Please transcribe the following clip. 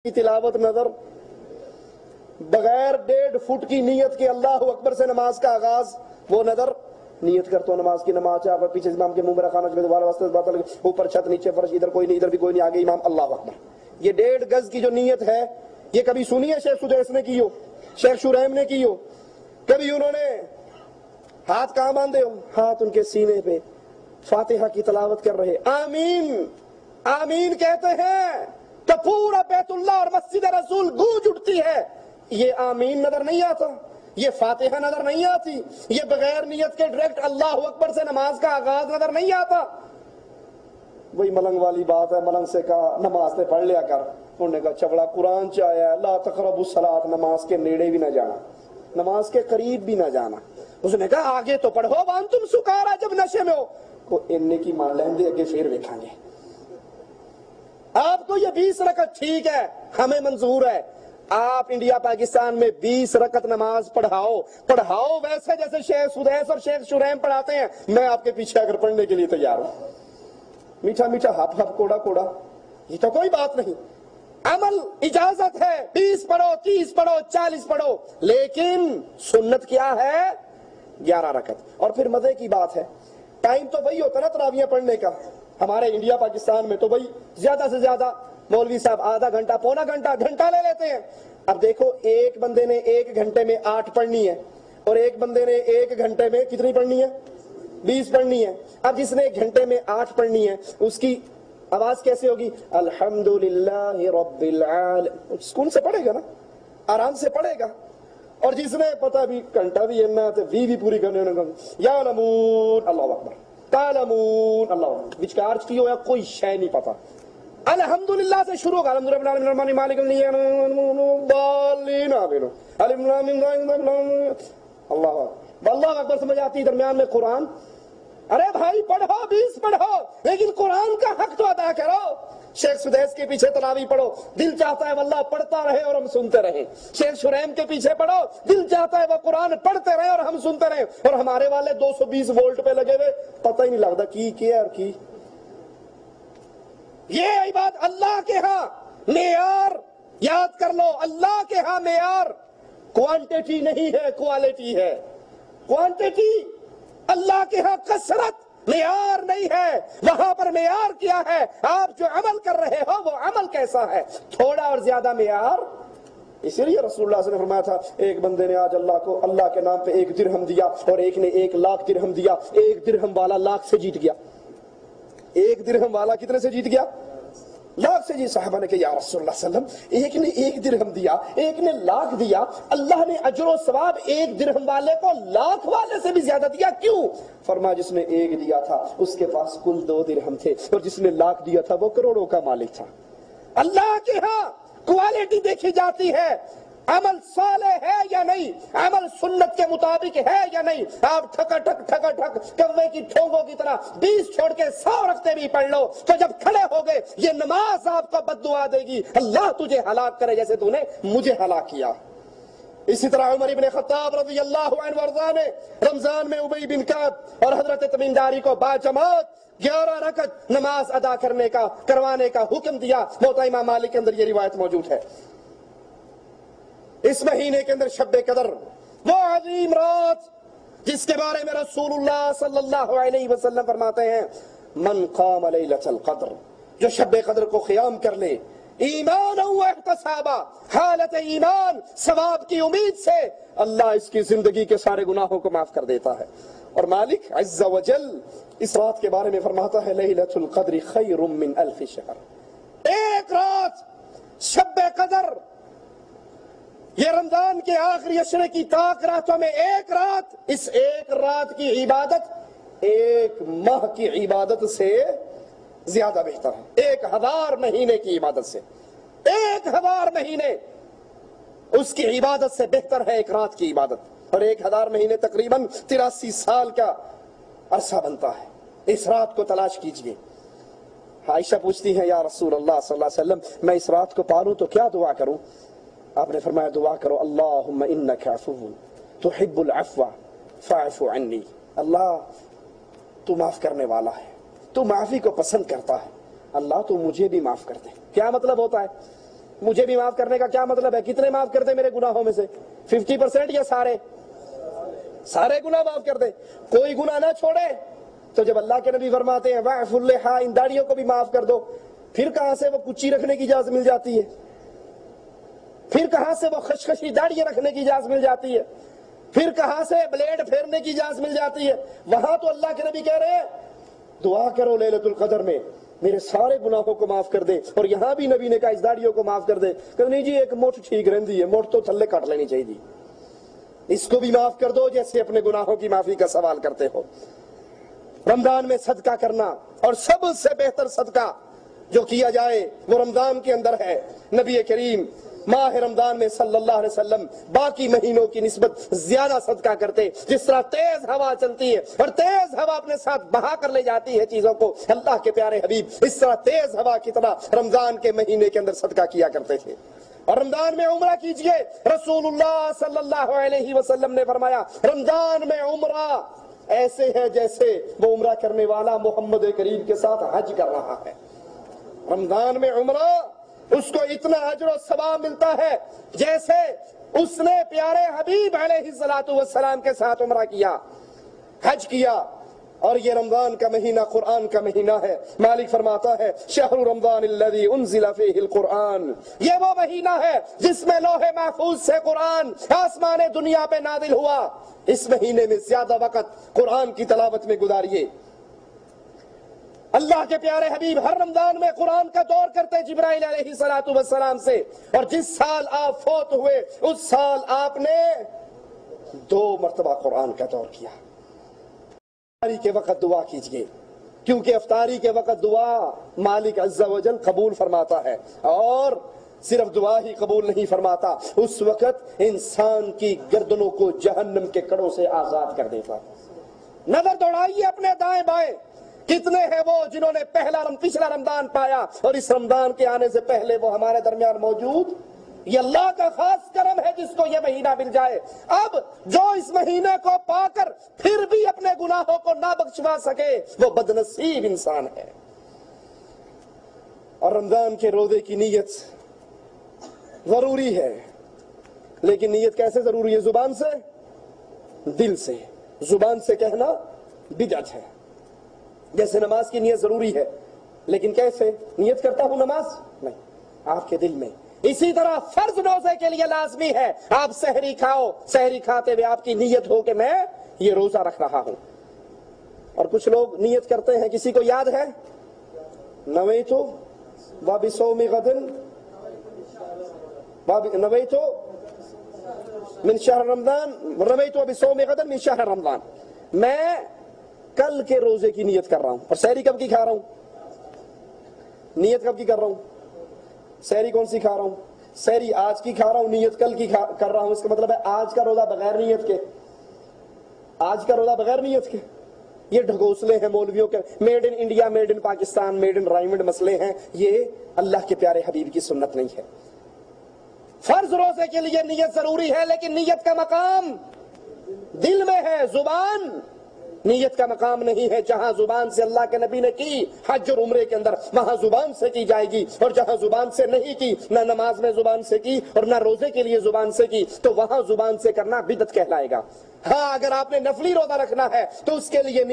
کی تلاوت نظر، بغیر 1.5 فٹ کی نیت کے اللہ اکبر سے نماز کا آغاز وہ نظر، نیت کرتا ہوں نماز کی، نماز چاہ پیچھے امام کے منہ میں رکھانا چاہیے، دوبارہ واسطے اوپر چھت نیچے فرش، ادھر کوئی نہیں ادھر بھی کوئی نہیں، آگے امام، اللہ اکبر۔ یہ 1.5 گز کی جو نیت ہے، یہ کبھی سنی ہے شیخ سدیس نے کی ہو، شیخ شریم نے کی ہو؟ کبھی انہوں نے ہاتھ کہاں باندھے ہو؟ ہاتھ ان کے سینے پہ، فاتحہ کی تلاوت کر رہے، آمین آمین کہتے ہیں تو پورا بیت اللہ اور مسجد رسول گونج اٹھتی ہے۔ یہ آمین نظر نہیں آتا، یہ فاتحہ نظر نہیں آتی، یہ بغیر نیت کے ڈائریکٹ اللہ اکبر سے نماز کا آغاز نظر نہیں آتا۔ وہی ملنگ والی بات ہے، ملنگ سے کہا نماز سے پڑھ لیا کر، انہوں نے کہا چبڑا قرآن چاہیا لا تقربوا الصلاۃ، نماز کے نیڑے بھی نہ جانا، نماز کے قریب بھی نہ جانا۔ اس نے کہا آگے تو پڑھو وانتم سکارا، جب نشے میں ہو کو اننے کی مان لیں اگے پھر دیکھیں گے۔ آپ کو یہ 20 رکعت ٹھیک ہے، ہمیں منظور ہے، آپ انڈیا پاکستان میں 20 رکعت نماز پڑھاؤ ویسے جیسے شیخ سدیس اور شیخ شریم پڑھاتے ہیں، میں آپ کے پیچھے اگر پڑھنے کے لیے تیار ہوں۔ میٹھا میٹھا ہپ ہپ کوڑا کوڑا یہ تو کوئی بات نہیں، عمل اجازت ہے، 20 پڑھو 30 پڑھو 40 پڑھو، لیکن سنت کیا ہے؟ 11 رکعت۔ اور پھر مزے کی بات ہے، ٹائم تو وہی ہوتا نا تراویح پڑھنے کا، ہمارے انڈیا پاکستان میں تو وہی زیادہ سے زیادہ مولوی صاحب آدھا گھنٹہ پونا گھنٹہ لے لیتے ہیں۔ اب دیکھو ایک بندے نے 1 گھنٹے میں 8 پڑھنی ہے، اور ایک بندے نے 1 گھنٹے میں کتنی پڑھنی ہے؟ 20 پڑھنی ہے۔ اب جس نے 1 گھنٹے میں 8 پڑھنی ہے اس کی آواز کیسے ہوگی؟ الحمدللہ رب العالمین، سکون سے پڑھے گا نا، آرام سے پڑھے گا۔ اور جس نے پتہ بھی گھنٹہ بھی ہے تو بھی پوری کرنے یا لمون اللہ اکبر تعلمون اللہ اکبر، وچکار کی ہوا کوئی شے نہیں پتا، الحمدللہ سے شروع ہوگا، الحمدللہ رب العالمین الرحمن مالک اللہ اکبر سمجھ آتی، درمیان میں قرآن۔ ارے بھائی پڑھو 20 پڑھو، لیکن قرآن کا حق تو ادا کرو۔ شیخ سدیس کے پیچھے تراویح پڑھو، دل چاہتا ہے واللہ پڑھتا رہے اور ہم سنتے رہیں۔ شیخ شریم کے پیچھے پڑھو، دل چاہتا ہے وہ قرآن پڑھتے رہے اور ہم سنتے رہیں۔ اور ہمارے والے 220 وولٹ پہ لگے ہوئے، پتہ ہی نہیں لگتا کی کیا اور کی۔ یہ عبادت اللہ کے ہاں معیار یاد کر لو، اللہ کے ہاں معیار کوانٹیٹی نہیں ہے، کوالٹی ہے۔ کوانٹیٹی اللہ کے ہاں کثرت معیار نہیں ہے، وہاں پر معیار کیا ہے؟ آپ جو عمل کر رہے ہو وہ عمل کیسا ہے، تھوڑا اور زیادہ معیار۔ اسی لیے رسول اللہ صلی اللہ علیہ وسلم نے فرمایا تھا، ایک بندے نے آج اللہ کے نام پہ 1 درہم دیا اور ایک نے 1 لاکھ درہم دیا، 1 درہم والا لاکھ سے جیت گیا۔ 1 درہم والا کتنے سے جیت گیا؟ لاکھ سے جی۔ صحابہ نے کہا یا رسول اللہ صلی اللہ علیہ وسلم، ایک نے 1 درہم دیا ایک نے لاکھ دیا، اللہ نے اجر و ثواب 1 درہم والے کو لاکھ والے سے بھی زیادہ دیا، کیوں؟ فرمایا جس نے 1 دیا تھا اس کے پاس کل 2 درہم تھے، اور جس نے لاکھ دیا تھا وہ کروڑوں کا مالک تھا۔ اللہ کے ہاں کوالٹی دیکھی جاتی ہے، عمل صالح ہے یا نہیں، عمل سنت کے مطابق ہے یا نہیں۔ آپ ٹھکا ٹھک کوے کی ٹھونگوں کی طرح 20 چھوڑ کے 100 رکھتے بھی پڑھ لو، تو جب کھڑے ہو گئے یہ نماز آپ کو بد دعا دے گی، اللہ تجھے ہلاک کرے جیسے تو نے مجھے ہلاک کیا۔ اسی طرح عمر ابن خطاب رضی اللہ عنہ وارضاہ نے رمضان میں ابی بن کعب اور حضرت تمیم داری کو باجماعت 11 رکعت نماز ادا کروانے کا حکم دیا۔ موطا امام مالک کے اندر یہ روایت موجود ہے۔ اس مہینے کے اندر شب قدر، وہ عظیم رات جس کے بارے میں رسول اللہ صلی اللہ علیہ وسلم فرماتے ہیں، من قام لیلۃ القدر، جو شب قدر کو قیام کر لے ایمان و احتسابا، حالت ایمان ثواب کی امید سے، اللہ اس کی زندگی کے سارے گناہوں کو معاف کر دیتا ہے۔ اور مالک عز و جل اس رات کے بارے میں فرماتا ہے لیلۃ القدر خیر من 1000 شہر، ایک رات شب قدر، یہ رمضان کے آخری عشرے کی طاق راتوں میں ایک رات، اس ایک رات کی عبادت 1 ماہ کی عبادت سے زیادہ بہتر ہے، 1000 مہینے کی عبادت سے، 1000 مہینے اس کی عبادت سے بہتر ہے ایک رات کی عبادت۔ اور 1000 مہینے تقریباً 83 سال کا عرصہ بنتا ہے۔ اس رات کو تلاش کیجئے۔ عائشہ پوچھتی ہیں یا رسول اللہ صلی اللہ علیہ وسلم، میں اس رات کو پالوں تو کیا دعا کروں؟ آپ نے فرمایا دعا کرو اللہم انک عفو تحب العفو فاعف عنی، اللہ تو معاف کرنے والا ہے، تو معافی کو پسند کرتا ہے، اللہ تو مجھے بھی معاف کر دے۔ کیا مطلب ہوتا ہے؟ مجھے بھی معاف کرنے کا کیا مطلب ہے؟ کتنے معاف کر دے میرے گناہوں میں سے؟ 50% یا سارے گناہ معاف کر دے؟ کوئی گناہ نہ چھوڑے؟ تو جب اللہ کے نبی فرماتے ہیں وَاعْفُ اللِّحَا، ان داڑھیوں کو بھی معاف کر دو، پھر کہاں سے وہ کچی رکھنے کی اجازت مل جاتی ہے؟ پھر کہاں سے وہ خشخشی داڑھی رکھنے کی اجازت مل جاتی ہے؟ پھر کہاں سے بلیڈ پھیرنے کی اجازت مل جاتی ہے؟ وہاں تو اللہ کے نبی کہہ رہے ہیں دعا کرو لیلۃ القدر میں میرے سارے گناہوں کو معاف کر دے، اور یہاں بھی نبی نے کہا اس داڑھیوں کو معاف کر دے۔ کہ نہیں جی ایک مٹھ ٹھیک رہندی ہے، مٹھ تو تھلے کاٹ لینی چاہیے، اس کو بھی معاف کر دو جیسے اپنے گناہوں کی معافی کا سوال کرتے ہو۔ رمضان میں صدقہ کرنا، اور سب سے بہتر صدقہ جو کیا جائے وہ رمضان کے اندر ہے۔ نبی کریم ماہ رمضان میں صلی اللہ علیہ وسلم باقی مہینوں کی نسبت زیادہ صدقہ کرتے۔ جس طرح تیز ہوا چلتی ہے اور تیز ہوا اپنے ساتھ بہا کر لے جاتی ہے چیزوں کو اللہ کے پیارے حبیب اس طرح تیز ہوا کی طرح رمضان کے مہینے کے اندر صدقہ کیا کرتے تھے۔ اور رمضان میں عمرہ کیجئے، رسول اللہ صلی اللہ علیہ وسلم نے فرمایا رمضان میں عمرہ ایسے ہے جیسے وہ عمرہ کرنے والا محمد کریم کے ساتھ حج کر رہا ہے۔ رمضان میں عمرہ اس کو اتنا اجر و ثواب ملتا ہے جیسے اس نے پیارے حبیب علیہ الصلوۃ والسلام کے ساتھ عمرہ کیا، حج کیا۔ اور یہ رمضان کا مہینہ قرآن کا مہینہ ہے۔ مالک فرماتا ہے شہر رمضان الذی انزل فیہ القرآن، یہ وہ مہینہ ہے جس میں لوح محفوظ سے قرآن آسمان دنیا پہ نازل ہوا۔ اس مہینے میں زیادہ وقت قرآن کی تلاوت میں گزاریے۔ اللہ کے پیارے حبیب ہر رمضان میں قرآن کا دور کرتے جبرائیل علیہ السلام سے، اور جس سال آپ فوت ہوئے اس سال آپ نے 2 مرتبہ قرآن کا دور کیا۔ افطاری کے وقت دعا کیجئے، کیونکہ افطاری کے وقت دعا مالک عز و جل قبول فرماتا ہے، اور صرف دعا ہی قبول نہیں فرماتا، اس وقت انسان کی گردنوں کو جہنم کے کڑوں سے آزاد کر دیتا۔ نظر دوڑائیے اپنے دائیں بائیں، کتنے ہیں وہ جنہوں نے پچھلا رمضان پایا اور اس رمضان کے آنے سے پہلے وہ ہمارے درمیان موجود؟ یہ اللہ کا خاص کرم ہے جس کو یہ مہینہ مل جائے۔ اب جو اس مہینے کو پا کر پھر بھی اپنے گناہوں کو نہ بخشوا سکے وہ بدنصیب انسان ہے۔ اور رمضان کے روزے کی نیت ضروری ہے، لیکن نیت کیسے ضروری ہے؟ زبان سے، دل سے۔ زبان سے کہنا بدعت ہے، جیسے نماز کی نیت ضروری ہے، لیکن کیسے نیت کرتا ہوں نماز؟ نہیں، آپ کے دل میں۔ اسی طرح فرض روزے کے لیے لازمی ہے آپ سحری کھاؤ، سحری کھاتے ہوئے آپ کی نیت ہو کہ میں یہ روزہ رکھ رہا ہوں۔ اور کچھ لوگ نیت کرتے ہیں، کسی کو یاد ہے نویتو وبصوم غد، نویتو من شہر رمضان، نویتو وبصوم غد من شہر رمضان، میں کل کے روزے کی نیت کر رہا ہوں۔ اور سحری کب کی کھا رہا ہوں؟ نیت کب کی کر رہا ہوں؟ سحری کون سی کھا رہا ہوں؟ سحری آج کی کھا رہا ہوں، نیت کل کی کر رہا ہوں۔ اس کا مطلب ہے آج کا روزہ بغیر نیت کے، آج کا روزہ بغیر نیت کے۔ یہ ڈھگوسلے ہیں مولویوں کے، made in India, made in Pakistan, made in Raiwind مسئلے ہیں، یہ اللہ کے پیارے حبیب کی سنت نہیں ہے۔ فرض روزے کے لیے نیت ضروری ہے، لیکن نیت کا مقام دل میں ہے، زبان نیت کا مقام نہیں ہے۔ جہاں زبان سے اللہ کے نبی نے کی حج اور عمرے کے اندر، وہاں زبان سے کی جائے گی، اور جہاں زبان سے نہیں کی، نہ نماز میں زبان سے کی اور نہ روزے کے لیے زبان سے کی، تو وہاں زبان سے کرنا بدعت کہلائے گا۔ ہاں اگر آپ نے نفلی روزہ رکھنا ہے تو اس کے لیے